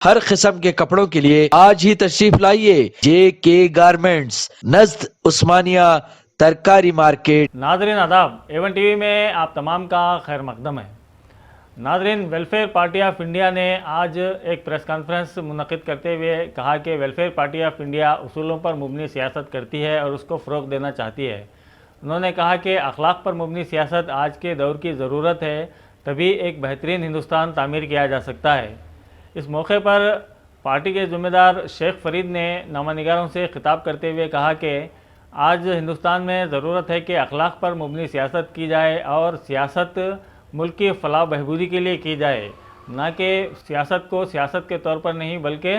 ہر قسم کے کپڑوں کے لیے آج ہی تشریف لائیے جے کے گارمنٹس، نزد عثمانیہ، ترکاری مارکیٹ۔ ناظرین آداب، ایون ٹی وی میں آپ تمام کا خیر مقدم ہے۔ ناظرین، ویلفیئر پارٹی آف انڈیا نے آج ایک پریس کانفرنس منعقد کرتے ہوئے کہا کہ ویلفیئر پارٹی آف انڈیا اصولوں پر مبنی سیاست کرتی ہے اور اس کو فروغ دینا چاہتی ہے۔ انہوں نے کہا کہ اخلاق پر مبنی سیاست آج کے دور کی ضرورت ہے، تبھی ایک بہترین ہندوستان تعمیر کیا جا سکتا ہے۔ اس موقع پر پارٹی کے ذمہ دار شیخ فرید نے نامہ نگاروں سے خطاب کرتے ہوئے کہا کہ آج ہندوستان میں ضرورت ہے کہ اخلاق پر مبنی سیاست کی جائے اور سیاست ملک کی فلاح و بہبودی کے لیے کی جائے، نہ کہ سیاست کو سیاست کے طور پر نہیں بلکہ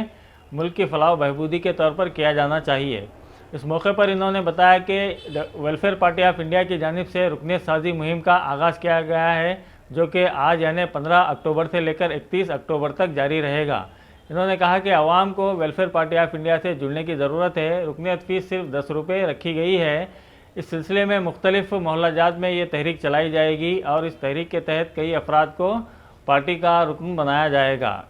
ملک کی فلاح و بہبودی کے طور پر کیا جانا چاہیے۔ اس موقع پر انہوں نے بتایا کہ ویلفیئر پارٹی آف انڈیا کی جانب سے رکنیت سازی مہم کا آغاز کیا گیا ہے، جو کہ آج یعنی 15 اکتوبر سے لے کر 31 اکتوبر تک جاری رہے گا۔ انہوں نے کہا کہ عوام کو ویلفیئر پارٹی آف انڈیا سے جڑنے کی ضرورت ہے۔ رکنیت فیس صرف 10 روپے رکھی گئی ہے۔ اس سلسلے میں مختلف محلہ جات میں یہ تحریک چلائی جائے گی اور اس تحریک کے تحت کئی افراد کو پارٹی کا رکن بنایا جائے گا۔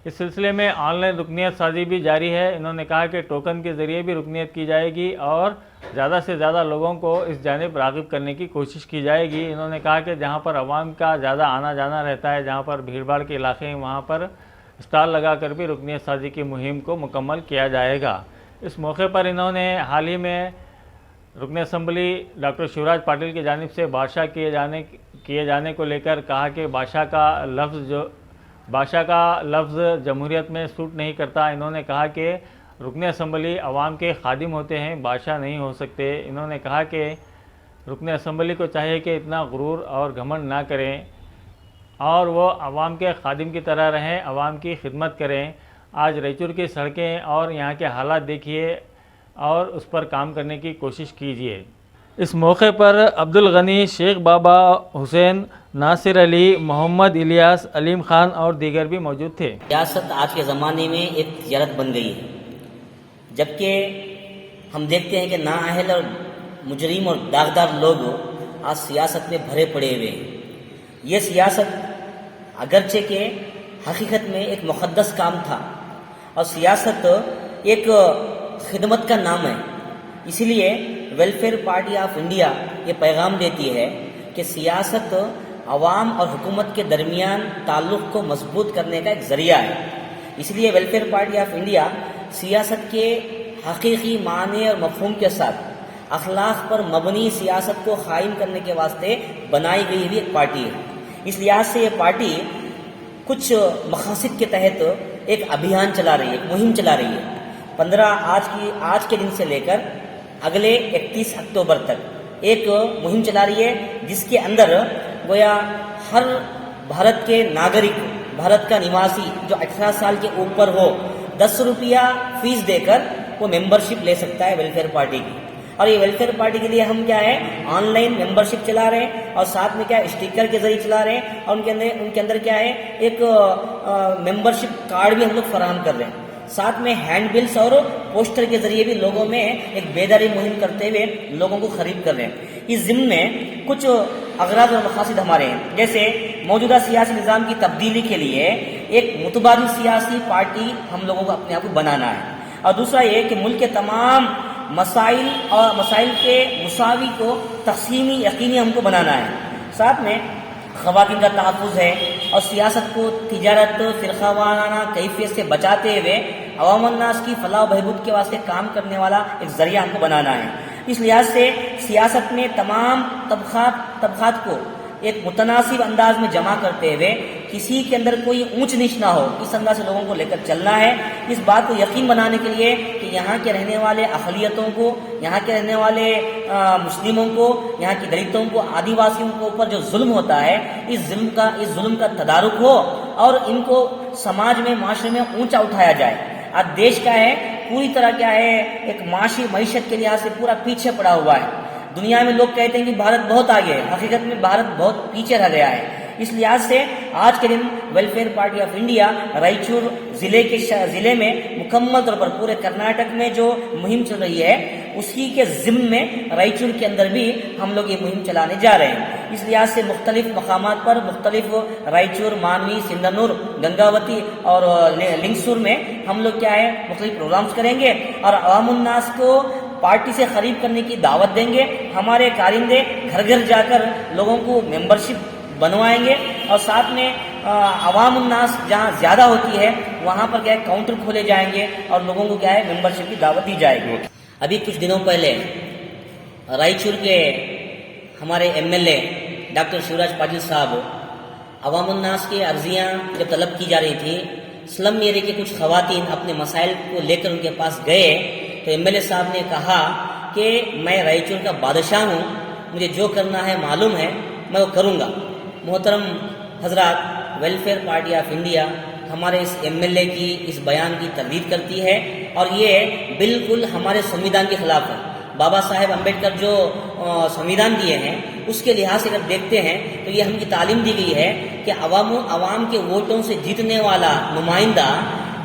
اس سلسلے میں آن لائن رکنیت سازی بھی جاری ہے۔ انہوں نے کہا کہ ٹوکن کے ذریعے بھی رکنیت کی جائے گی اور زیادہ سے زیادہ لوگوں کو اس جانب راغب کرنے کی کوشش کی جائے گی۔ انہوں نے کہا کہ جہاں پر عوام کا زیادہ آنا جانا رہتا ہے، جہاں پر بھیڑ بھاڑ کے علاقے ہیں، وہاں پر اسٹال لگا کر بھی رکنیت سازی کی مہم کو مکمل کیا جائے گا۔ اس موقع پر انہوں نے حال ہی میں رکن اسمبلی ڈاکٹر شیوراج پاٹل کی جانب سے بادشاہ کیے جانے کو لے کر کہا کہ بادشاہ کا لفظ جمہوریت میں سوٹ نہیں کرتا۔ انہوں نے کہا کہ رکن اسمبلی عوام کے خادم ہوتے ہیں، بادشاہ نہیں ہو سکتے۔ انہوں نے کہا کہ رکن اسمبلی کو چاہیے کہ اتنا غرور اور گھمنڈ نہ کریں اور وہ عوام کے خادم کی طرح رہیں، عوام کی خدمت کریں۔ آج رائچور کی سڑکیں اور یہاں کے حالات دیکھیے اور اس پر کام کرنے کی کوشش کیجیے۔ اس موقع پر عبدالغنی، شیخ بابا حسین، ناصر علی، محمد الیاس، علیم خان اور دیگر بھی موجود تھے۔ سیاست آج کے زمانے میں ایک تجارت بن گئی ہے، جبکہ ہم دیکھتے ہیں کہ نااہل اور مجرم اور داغدار لوگ آج سیاست میں بھرے پڑے ہوئے ہیں۔ یہ سیاست اگرچہ کہ حقیقت میں ایک مقدس کام تھا اور سیاست ایک خدمت کا نام ہے، اسی لیے ویلفیئر پارٹی آف انڈیا یہ پیغام دیتی ہے کہ سیاست عوام اور حکومت کے درمیان تعلق کو مضبوط کرنے کا ایک ذریعہ ہے۔ اس لیے ویلفیئر پارٹی آف انڈیا سیاست کے حقیقی معنی اور مفہوم کے ساتھ اخلاق پر مبنی سیاست کو قائم کرنے کے واسطے بنائی گئی ہوئی ایک پارٹی ہے۔ اس لحاظ سے یہ پارٹی کچھ مقاصد کے تحت ایک ابھیان چلا رہی ہے، ایک مہم چلا رہی ہے۔ 15 آج کے دن سے لے کر اگلے 31 اکتوبر تک ایک مہم چلا رہی ہے، جس کے اندر گویا ہر بھارت کے ناگرک، بھارت کا نواسی جو 18 سال کے اوپر ہو، 10 روپیہ فیس دے کر وہ ممبرشپ لے سکتا ہے ویلفیئر پارٹی کی۔ اور یہ ویلفیئر پارٹی کے لیے ہم کیا ہے، آن لائن ممبرشپ چلا رہے ہیں اور ساتھ میں کیا اسٹیکر کے ذریعے چلا رہے ہیں، اور ان کے اندر کیا ہے ایک ممبرشپ کارڈ بھی ہم لوگ فراہم کر رہے ہیں۔ ساتھ میں ہینڈ بلز اور پوسٹر کے ذریعے بھی لوگوں میں ایک بیداری مہم کرتے ہوئے لوگوں کو خرید کر رہے ہیں۔ اس ضمن میں کچھ اغراض اور مقاصد ہمارے ہیں، جیسے موجودہ سیاسی نظام کی تبدیلی کے لیے ایک متبادل سیاسی پارٹی ہم لوگوں کو اپنے آپ کو بنانا ہے، اور دوسرا یہ کہ ملک کے تمام مسائل کے مساوی کو تقسیمی یقینی ہم کو بنانا ہے۔ ساتھ میں خواتین کا تحفظ ہے اور سیاست کو تجارت، فرقہ وارانہ کیفیت سے بچاتے ہوئے عوام الناس کی فلاح و بہبود کے واسطے کام کرنے والا ایک ذریعہ ہم کو بنانا ہے۔ اس لحاظ سے سیاست میں تمام طبقات کو ایک متناسب انداز میں جمع کرتے ہوئے کسی کے اندر کوئی اونچ نیچ نہ ہو، اس انداز سے لوگوں کو لے کر چلنا ہے۔ اس بات کو یقین بنانے کے لیے کہ یہاں کے رہنے والے اقلیتوں کو، یہاں کے رہنے والے مسلموں کو، یہاں کی دلتوں کو، آدی واسیوں کے اوپر جو ظلم ہوتا ہے، اس ظلم کا تدارک ہو اور ان کو سماج میں، معاشرے میں اونچا اٹھایا جائے۔ آج دیش کا ہے پوری طرح کیا ہے ایک معاشی معیشت کے لحاظ سے پورا پیچھے پڑا ہوا ہے۔ دنیا میں لوگ کہتے ہیں کہ بھارت بہت آگے ہے، حقیقت میں بھارت بہت پیچھے رہ گیا ہے۔ اس لحاظ سے آج کے دن Welfare Party of India Raichur ضلع میں مکمل طور پر پورے کرناٹک میں جو مہم چل رہی ہے، اسی کے ضمن میں رائچور کے اندر بھی ہم لوگ یہ مہم چلانے جا رہے ہیں۔ اس لحاظ سے مختلف مقامات پر مختلف رائچور، مانوی، سندھنور، گنگاوتی اور لنگسور میں ہم لوگ کیا ہے مختلف پروگرامز کریں گے اور عوام الناس کو پارٹی سے قریب کرنے کی دعوت دیں گے. ہمارے کارندے گھر گھر جا کر لوگوں کو ممبرشپ بنوائیں گے اور ساتھ میں عوام الناس جہاں زیادہ ہوتی ہے وہاں پر کیا ہے کاؤنٹر کھولے جائیں گے اور لوگوں کو کیا ہے ممبرشپ کی دعوت دی جائے گی. ابھی کچھ دنوں پہلے رائچور کے ہمارے M L A doctor Shivraj Patil صاحب عوام الناس کی عرضیاں جب طلب کی جا رہی تھی، سلم ایریا کے کچھ خواتین اپنے مسائل کو لے کر ان کے پاس گئے تو ایم ایل اے صاحب نے کہا کہ میں رائچور کا بادشاہ ہوں، مجھے جو کرنا ہے معلوم ہے میں وہ کروں گا. محترم حضرات، ویلفیئر پارٹی آف انڈیا ہمارے اس ایم ایل اے کی اس بیان کی تردید کرتی ہے اور یہ بالکل ہمارے سنویدھان کے خلاف ہے. بابا صاحب امبیڈکر جو سنویدھان دیے ہیں اس کے لحاظ سے اگر دیکھتے ہیں تو یہ ہم کی تعلیم دی گئی ہے کہ عوام کے ووٹوں سے جیتنے والا نمائندہ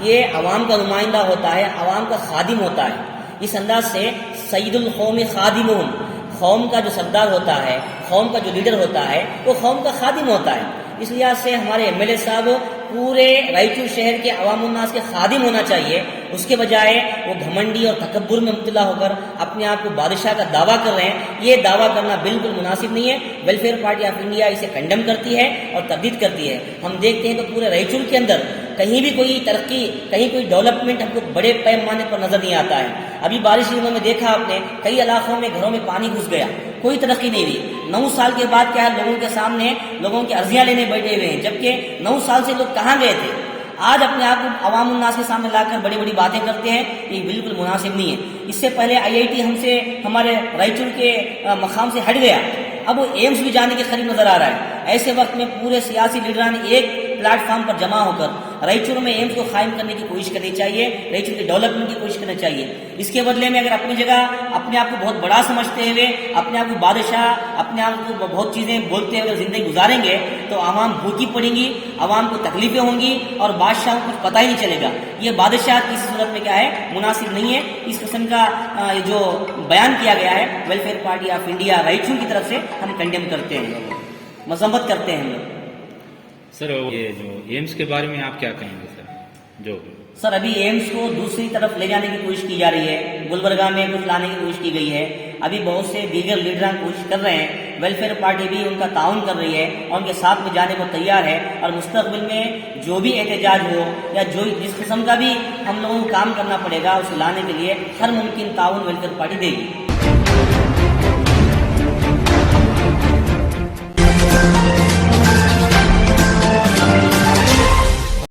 یہ عوام کا نمائندہ ہوتا ہے، عوام کا خادم ہوتا ہے. اس انداز سے سید القوم خادمہم، قوم کا جو سردار ہوتا ہے، قوم کا جو لیڈر ہوتا ہے وہ قوم کا خادم ہوتا ہے. اس لحاظ سے ہمارے ایم ایل اے صاحب پورے رائچور شہر کے عوام الناس کے خادم ہونا چاہیے، اس کے بجائے وہ گھمنڈی اور تکبر میں مبتلا ہو کر اپنے آپ کو بادشاہ کا دعویٰ کر رہے ہیں. یہ دعویٰ کرنا بالکل مناسب نہیں ہے. ویلفیئر پارٹی آف انڈیا اسے کنڈم کرتی ہے اور تردید کرتی ہے. ہم دیکھتے ہیں تو پورے رائچور کے اندر کہیں بھی کوئی ترقی، کہیں کوئی ڈیولپمنٹ ہم کو بڑے پیمانے پر نظر نہیں آتا ہے. ابھی بارش کے دنوں میں دیکھا آپ نے کئی علاقوں میں گھروں میں پانی گھس گیا، کوئی ترقی نہیں ہوئی. 9 سال کے بعد کیا ہے لوگوں کے سامنے لوگوں کی عرضیاں لینے بیٹھے ہوئے ہیں، جبکہ 9 سال سے لوگ کہاں گئے تھے. آج اپنے آپ کو عوام الناس کے سامنے لا کر بڑی بڑی باتیں کرتے ہیں، یہ بالکل مناسب نہیں ہے. اس سے پہلے IIT ہم سے ہمارے رائچور کے مقام سے ہٹ گیا، اب وہ ایمس بھی جانے کے قریب نظر آ رہا ہے. ایسے وقت میں پورے سیاسی لیڈران ایک پلیٹ فارم پر جمع ہو کر رائچور میں ایمس کو قائم کرنے کی کوشش کرنی چاہیے، رائچور کے ڈیولپمنٹ کی کوشش کرنی چاہیے. اس کے بدلے میں اگر اپنی جگہ اپنے آپ کو بہت بڑا سمجھتے ہوئے اپنے آپ کو بادشاہ، اپنے آپ کو بہت چیزیں بولتے ہوئے زندگی گزاریں گے تو عوام بھوکی پڑیں گی، عوام کو تکلیفیں ہوں گی اور بادشاہ کو کچھ پتہ ہی نہیں چلے گا. یہ بادشاہ کسی صورت میں کیا ہے مناسب نہیں ہے. اس قسم کا جو بیان کیا گیا ہے welfare Party of India Raichur کی طرف سے ہم کنڈیم کرتے ہیں، مذمت کرتے ہیں. سر یہ جو ایمس کے بارے میں آپ کیا کہیں گے سر ابھی ایمس کو دوسری طرف لے جانے کی کوشش کی جا رہی ہے، گلبرگہ میں کچھ لانے کی کوشش کی گئی ہے. ابھی بہت سے دیگر لیڈران کوشش کر رہے ہیں، ویلفیئر پارٹی بھی ان کا تعاون کر رہی ہے اور ان کے ساتھ میں جانے کو تیار ہے. اور مستقبل میں جو بھی احتجاج ہو یا جو جس قسم کا بھی ہم لوگوں کو کام کرنا پڑے گا اسے لانے کے لیے ہر ممکن تعاون ویلفیئر پارٹی دے گی.